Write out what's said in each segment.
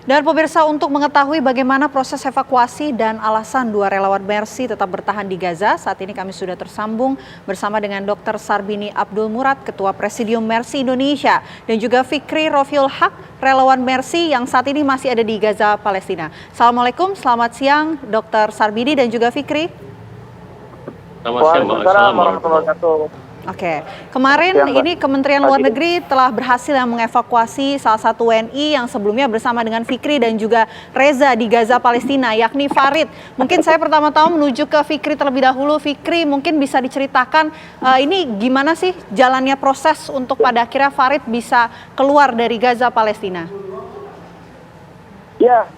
Dan pemirsa, untuk mengetahui bagaimana proses evakuasi dan alasan dua relawan Mercy tetap bertahan di Gaza, saat ini kami sudah tersambung bersama dengan Dr. Sarbini Abdul Murad, Ketua Presidium Mercy Indonesia, dan juga Fikri Rofiul Haq, relawan Mercy yang saat ini masih ada di Gaza, Palestina. Assalamualaikum, selamat siang Dr. Sarbini dan juga Fikri. Selamat siang, warahmatullahi wabarakatuh. Oke, kemarin ini Kementerian Luar Negeri telah berhasil mengevakuasi salah satu WNI yang sebelumnya bersama dengan Fikri dan juga Reza di Gaza, Palestina, yakni Farid. Mungkin saya pertama-tama menuju ke Fikri terlebih dahulu. Fikri, mungkin bisa diceritakan ini gimana sih jalannya proses untuk pada akhirnya Farid bisa keluar dari Gaza, Palestina? Ya,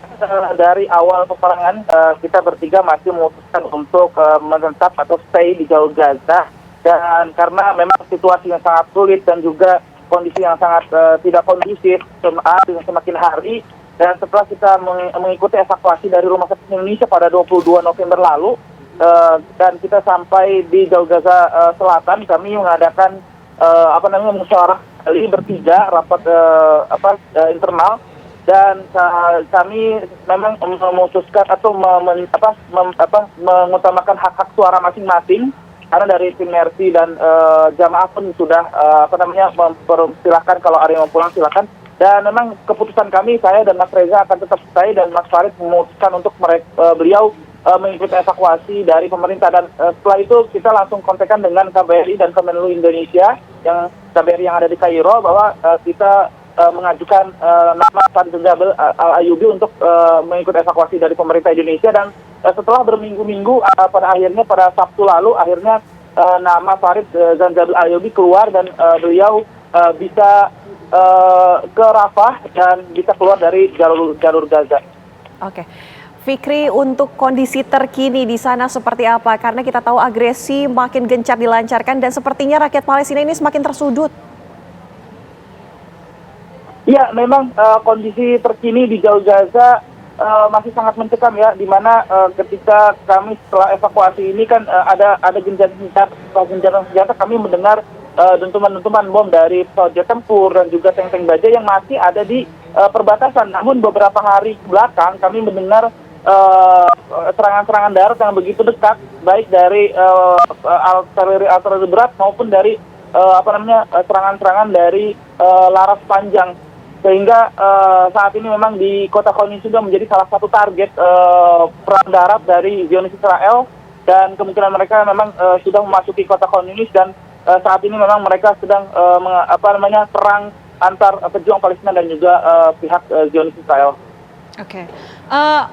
dari awal peperangan kita bertiga masih memutuskan untuk menetap atau stay di jalur Gaza. Dan karena memang situasi yang sangat sulit dan juga kondisi yang sangat tidak kondusif dengan semakin hari, dan setelah kita mengikuti evakuasi dari Rumah Sakit Indonesia pada 22 November lalu, dan kita sampai di jalur Gaza Selatan, kami mengadakan musyawarah kali bertiga, rapat internal, dan kami memang memutuskan atau mengutamakan hak-hak suara masing-masing. Karena dari tim Mercy dan jamaah pun sudah mempersilahkan kalau ada yang mau pulang silakan. Dan memang keputusan kami, saya dan Mas Reza akan tetap stay, dan Mas Farid memutuskan untuk beliau mengikuti evakuasi dari pemerintah. Dan setelah itu kita langsung kontekan dengan KBRI dan Kemenlu Indonesia, yang KBRI yang ada di Kairo, bahwa kita mengajukan nama Farid Zanjabil Al-Ayyubi untuk mengikuti evakuasi dari pemerintah Indonesia. Dan setelah berminggu-minggu, pada Sabtu lalu akhirnya nama Farid Zanjabil Al-Ayyubi keluar, dan beliau bisa ke Rafah dan bisa keluar dari jalur Gaza. Oke. Fikri, untuk kondisi terkini di sana seperti apa? Karena kita tahu agresi makin gencar dilancarkan dan sepertinya rakyat Palestina ini semakin tersudut. Ya, memang kondisi terkini di jalur Gaza masih sangat mencekam ya, di mana ketika kami setelah evakuasi ini kan ada gencatan senjata, kami mendengar dentuman-dentuman bom dari pesawat jet tempur dan juga tank-tank baja yang masih ada di perbatasan. Namun beberapa hari belakang kami mendengar serangan-serangan darat yang begitu dekat, baik dari artileri berat maupun dari serangan-serangan dari laras panjang. Sehingga saat ini memang di kota Khan Yunis sudah menjadi salah satu target perang darat dari Zionis Israel, dan kemungkinan mereka memang sudah memasuki kota Khan Yunis, dan saat ini memang mereka sedang perang antar pejuang Palestina dan juga pihak Zionis Israel. Oke.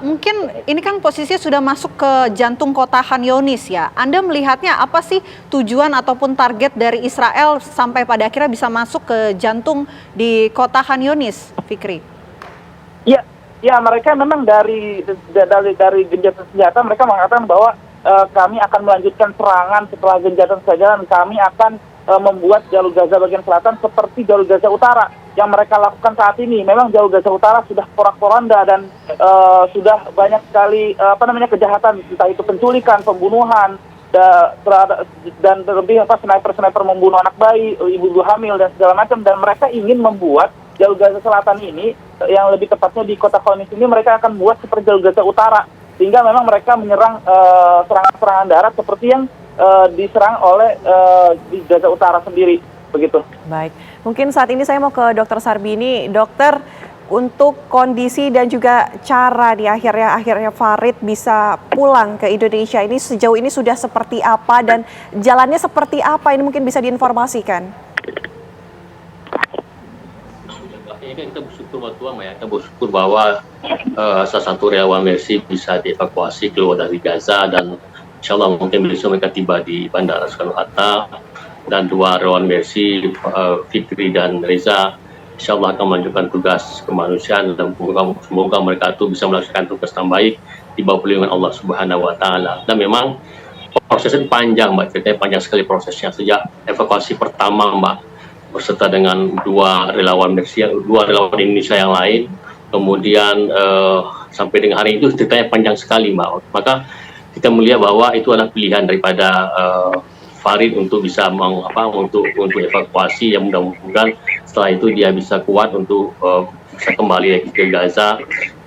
Mungkin ini kan posisinya sudah masuk ke jantung kota Khan Yunis ya. Anda melihatnya apa sih tujuan ataupun target dari Israel sampai pada akhirnya bisa masuk ke jantung di kota Khan Yunis, Fikri? Ya, mereka memang dari gencatan senjata mereka mengatakan bahwa kami akan melanjutkan serangan setelah gencatan senjata, dan kami akan membuat jalur Gaza bagian selatan seperti jalur Gaza Utara yang mereka lakukan saat ini. Memang jalur Gaza Utara sudah porak-poranda dan sudah banyak sekali kejahatan, entah itu penculikan, pembunuhan, dan terlebih sniper membunuh anak bayi, ibu-ibu hamil dan segala macam. Dan mereka ingin membuat jalur Gaza Selatan ini, yang lebih tepatnya di kota Khan Yunis ini, mereka akan buat seperti jalur Gaza Utara, sehingga memang mereka menyerang serangan-serangan darat seperti yang diserang oleh di Gaza Utara sendiri, begitu. Baik, mungkin saat ini saya mau ke Dr. Sarbini. Dokter, untuk kondisi dan juga cara di akhirnya Farid bisa pulang ke Indonesia ini sejauh ini sudah seperti apa dan jalannya seperti apa, ini mungkin bisa diinformasikan. Ini kita bersyukur kita bersyukur bahwa salah satu relawan Mercy bisa dievakuasi keluar dari Gaza, dan insya Allah mungkin besok mereka tiba di Bandara Soekarno-Hatta, dan dua relawan Mercy, Fikri dan Reza, insya Allah akan melanjutkan tugas kemanusiaan, dan semoga mereka itu bisa melaksanakan tugas yang baik di bawah perlindungan Allah Subhanahu Wa Taala. Dan memang prosesnya panjang, Mbak, ceritanya panjang sekali prosesnya sejak evakuasi pertama, Mbak, beserta dengan dua relawan Mercy, dua relawan Indonesia yang lain, kemudian sampai dengan hari itu ceritanya panjang sekali, Mbak. Maka kita melihat bahwa itu adalah pilihan daripada Farid untuk bisa untuk evakuasi, yang mudah-mudahan setelah itu dia bisa kuat untuk bisa kembali lagi ke Gaza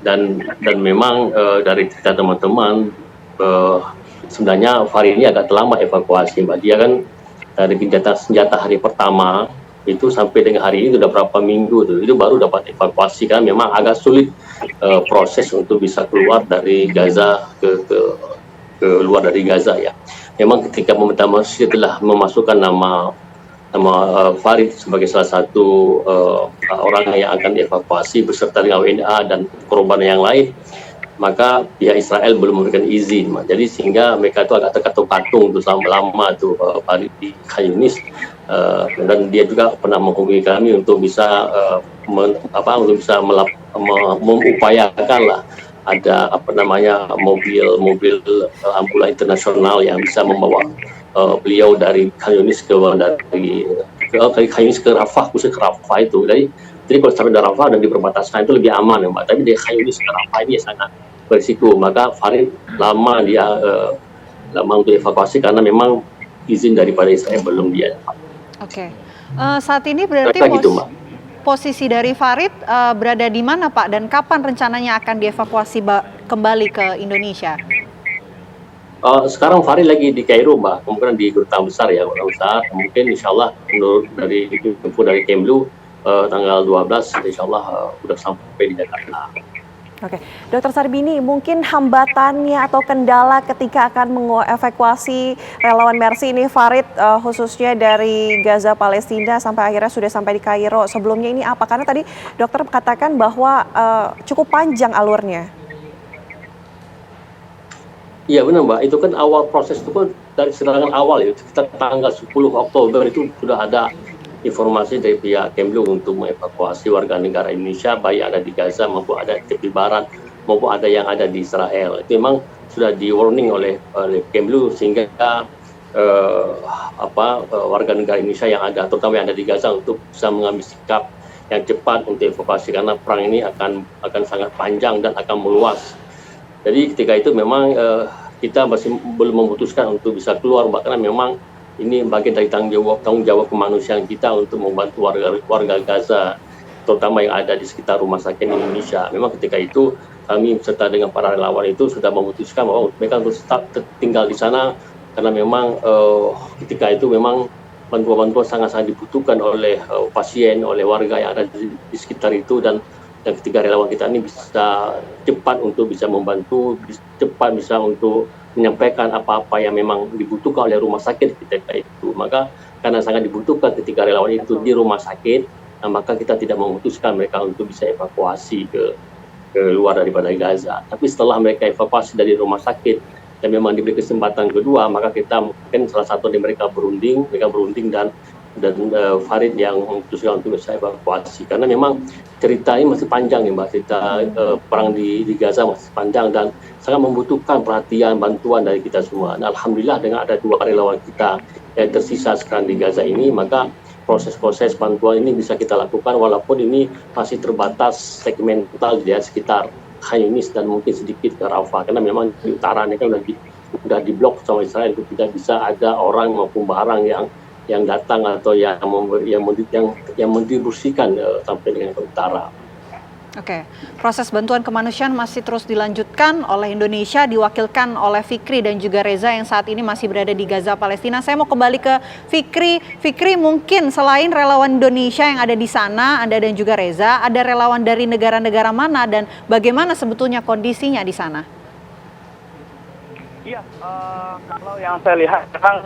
dan memang dari cerita teman-teman sebenarnya Farid ini agak terlambat evakuasi, Mbak. Dia kan dari senjata hari pertama itu sampai dengan hari ini sudah berapa minggu tuh, itu baru dapat evakuasi kan memang agak sulit proses untuk bisa keluar dari Gaza ke luar dari Gaza ya. Memang ketika pemerintah Mesir telah memasukkan nama Farid sebagai salah satu orang yang akan dievakuasi beserta dengan WNA dan korban yang lain, maka pihak Israel belum memberikan izin, jadi sehingga mereka itu agak terkatung-katung untuk lama tuh Farid di Khan Yunis, dan dia juga pernah menghubungi kami untuk bisa mengupayakan lah ada mobil ambulan internasional yang bisa membawa beliau dari Khan Yunis ke Khan Yunis ke Rafah, khusus ke Rafah itu. Jadi kalau sampai dari Rafah dan di perbatasan itu lebih aman ya, Mbak. Tapi dari Khan Yunis ke Rafah ini sangat berisiko. Maka Farid lama untuk evakuasi karena memang izin daripada Israel belum dia dapat. Oke. Saat ini berarti posisi dari Farid berada di mana, Pak? Dan kapan rencananya akan dievakuasi kembali ke Indonesia? Sekarang Farid lagi di Kairo, Mbak. Kemungkinan di Kedutaan Besar ya, Kedutaan Besar. Mungkin insya Allah menurut dari info dari Kemlu tanggal 12 insya Allah sudah sampai di Jakarta. Oke, Dr. Sarbini, mungkin hambatannya atau kendala ketika akan mengevakuasi relawan Mercy ini Farid khususnya dari Gaza Palestina sampai akhirnya sudah sampai di Kairo. Sebelumnya ini apa? Karena tadi dokter katakan bahwa cukup panjang alurnya. Iya benar, Mbak, itu kan awal proses itu kan dari serangan awal ya, kita tanggal 10 Oktober itu sudah ada informasi dari pihak Kemlu untuk mengevakuasi warga negara Indonesia baik ada di Gaza maupun ada di tepi barat maupun ada yang ada di Israel. Itu memang sudah di warning oleh Kemlu sehingga warga negara Indonesia yang ada terutama yang ada di Gaza untuk bisa mengambil sikap yang cepat untuk evakuasi karena perang ini akan sangat panjang dan akan meluas. Jadi ketika itu memang kita masih belum memutuskan untuk bisa keluar, karena memang ini bagian dari tanggung jawab kemanusiaan kita untuk membantu warga Gaza, terutama yang ada di sekitar rumah sakit Indonesia. Memang ketika itu kami beserta dengan para relawan itu sudah memutuskan bahwa mereka harus tetap tinggal di sana karena memang ketika itu memang bantuan-bantuan sangat-sangat dibutuhkan oleh pasien, oleh warga yang ada di sekitar itu dan ketiga relawan kita ini bisa cepat untuk bisa membantu, cepat bisa untuk menyampaikan apa-apa yang memang dibutuhkan oleh rumah sakit ketika itu. Maka karena sangat dibutuhkan ketika relawan itu di rumah sakit, maka kita tidak memutuskan mereka untuk bisa evakuasi ke luar daripada Gaza. Tapi setelah mereka evakuasi dari rumah sakit dan memang diberi kesempatan kedua, maka kita mungkin salah satu dari mereka berunding dan Farid yang memutuskan untuk bisa evakuasi karena memang cerita ini masih panjang ya, Mbak. Cerita perang di Gaza masih panjang dan sangat membutuhkan perhatian bantuan dari kita semua. Dan alhamdulillah dengan ada 2 relawan kita yang tersisa sekarang di Gaza ini, maka proses-proses bantuan ini bisa kita lakukan walaupun ini masih terbatas segmental di sekitar Khan Yunis dan mungkin sedikit ke Rafah karena memang di utara ini kan sudah diblok sama Israel, itu tidak bisa ada orang maupun barang yang datang atau yang mendistribusikan sampai dengan ke utara. Oke, proses bantuan kemanusiaan masih terus dilanjutkan oleh Indonesia, diwakilkan oleh Fikri dan juga Reza yang saat ini masih berada di Gaza, Palestina. Saya mau kembali ke Fikri. Fikri, mungkin selain relawan Indonesia yang ada di sana, Anda dan juga Reza, ada relawan dari negara-negara mana dan bagaimana sebetulnya kondisinya di sana? Iya, kalau yang saya lihat memang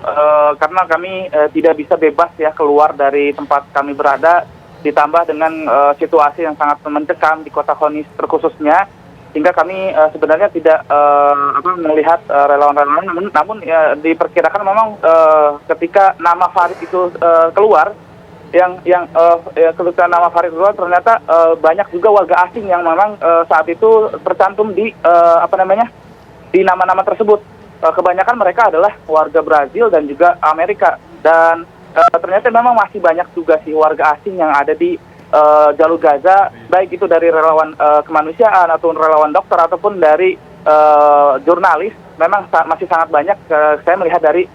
karena kami tidak bisa bebas ya keluar dari tempat kami berada, ditambah dengan situasi yang sangat mencekam di kota Khan Yunis terkhususnya, sehingga kami sebenarnya tidak melihat relawan-relawan, namun ya, diperkirakan memang ketika nama Farid itu keluar, ketika nama Farid keluar ternyata banyak juga warga asing yang memang saat itu tercantum di di nama-nama tersebut. Kebanyakan mereka adalah warga Brazil dan juga Amerika. Dan ternyata memang masih banyak juga sih warga asing yang ada di jalur Gaza, baik itu dari relawan kemanusiaan atau relawan dokter ataupun dari jurnalis. Memang masih sangat banyak. Saya melihat dari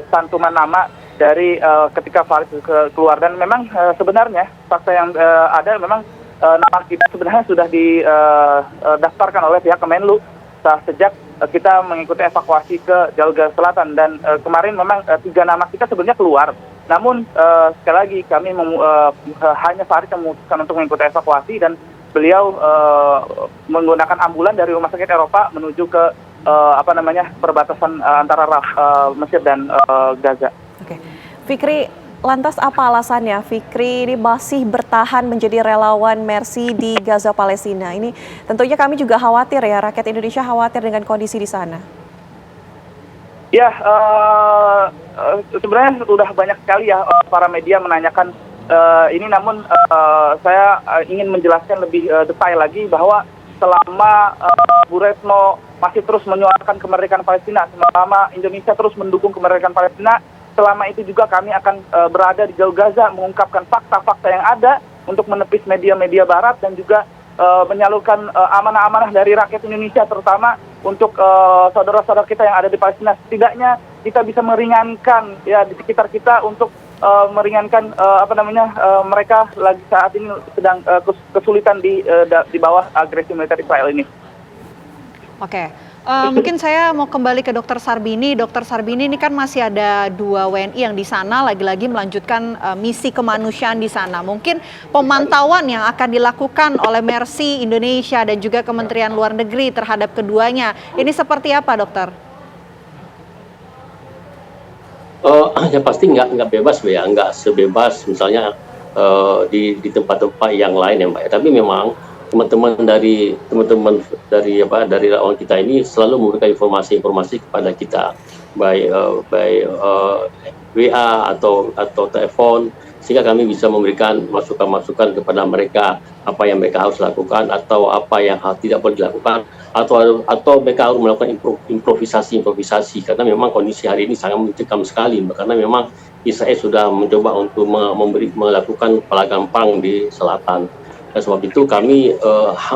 cantuman nama dari ketika Farid keluar. Dan memang sebenarnya fakta yang ada memang nama kita sebenarnya sudah didaftarkan oleh pihak Kemenlu sejak kita mengikuti evakuasi ke Jalur Gaza Selatan, dan kemarin memang 3 nama kita sebenarnya keluar. Namun sekali lagi kami hanya Farid yang memutuskan untuk mengikuti evakuasi, dan beliau menggunakan ambulan dari Rumah Sakit Eropa menuju ke perbatasan antara Mesir dan Gaza. Oke. Fikri, lantas apa alasannya Fikri ini masih bertahan menjadi relawan Mercy di Gaza Palestina? Ini tentunya kami juga khawatir ya, rakyat Indonesia khawatir dengan kondisi di sana. Ya, sebenarnya sudah banyak sekali ya para media menanyakan ini, namun saya ingin menjelaskan lebih detail lagi bahwa selama Bu Retno masih terus menyuarakan kemerdekaan Palestina, selama Indonesia terus mendukung kemerdekaan Palestina, selama itu juga kami akan berada di Jalur Gaza mengungkapkan fakta-fakta yang ada untuk menepis media-media Barat, dan juga menyalurkan amanah-amanah dari rakyat Indonesia, terutama untuk saudara-saudara kita yang ada di Palestina. Setidaknya kita bisa meringankan ya di sekitar kita untuk meringankan mereka lagi saat ini sedang kesulitan di bawah agresi militer Israel ini. Oke. Mungkin saya mau kembali ke Dr. Sarbini. Dr. Sarbini, ini kan masih ada 2 WNI yang di sana lagi-lagi melanjutkan misi kemanusiaan di sana. Mungkin pemantauan yang akan dilakukan oleh Mercy Indonesia dan juga Kementerian Luar Negeri terhadap keduanya, ini seperti apa, Dokter? Ya pasti nggak bebas ya, nggak sebebas misalnya di tempat-tempat yang lain ya Mbak. Tapi memang teman-teman dari relawan kita ini selalu memberikan informasi kepada kita, baik WA atau telepon, sehingga kami bisa memberikan masukan-masukan kepada mereka apa yang mereka harus lakukan atau apa yang tidak boleh dilakukan, atau mereka harus melakukan improvisasi karena memang kondisi hari ini sangat mencekam sekali, karena memang Israel sudah mencoba untuk melakukan pelagang perang di selatan. Dan sebab itu kami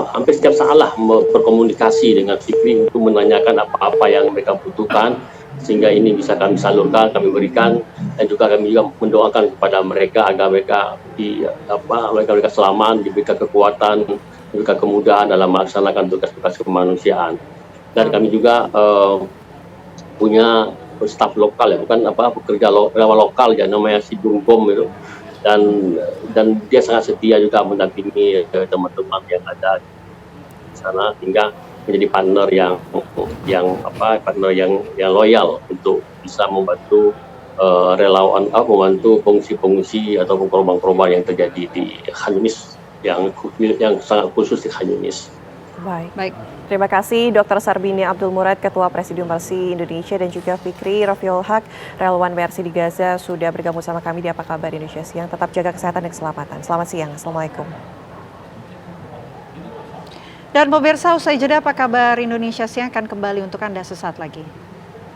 hampir setiap saat lah berkomunikasi dengan Fikri untuk menanyakan apa-apa yang mereka butuhkan, sehingga ini bisa kami salurkan, kami berikan, dan juga kami juga mendoakan kepada mereka agar mereka mereka selamat, diberikan kekuatan, diberikan kemudahan dalam melaksanakan tugas-tugas kemanusiaan. Dan kami juga punya staf lokal ya, bukan pekerja lokal ya, namanya si Dunggom itu. Dan dia sangat setia juga mendampingi teman-teman yang ada di sana, hingga menjadi partner yang loyal untuk bisa membantu membantu pengungsi-pengungsi atau korban-korban yang terjadi di Khan Yunis, yang sangat khusus di Khan Yunis. Baik. Terima kasih Dr. Sarbini Abdul Murad, Ketua Presidium Mercy Indonesia, dan juga Fikri Rafiul Haq, relawan Mercy di Gaza, sudah bergabung sama kami di Apa Kabar Indonesia Siang. Tetap jaga kesehatan dan keselamatan. Selamat siang. Assalamualaikum. Dan pemirsa, usai jeda Apa Kabar Indonesia Siang akan kembali untuk Anda sesaat lagi.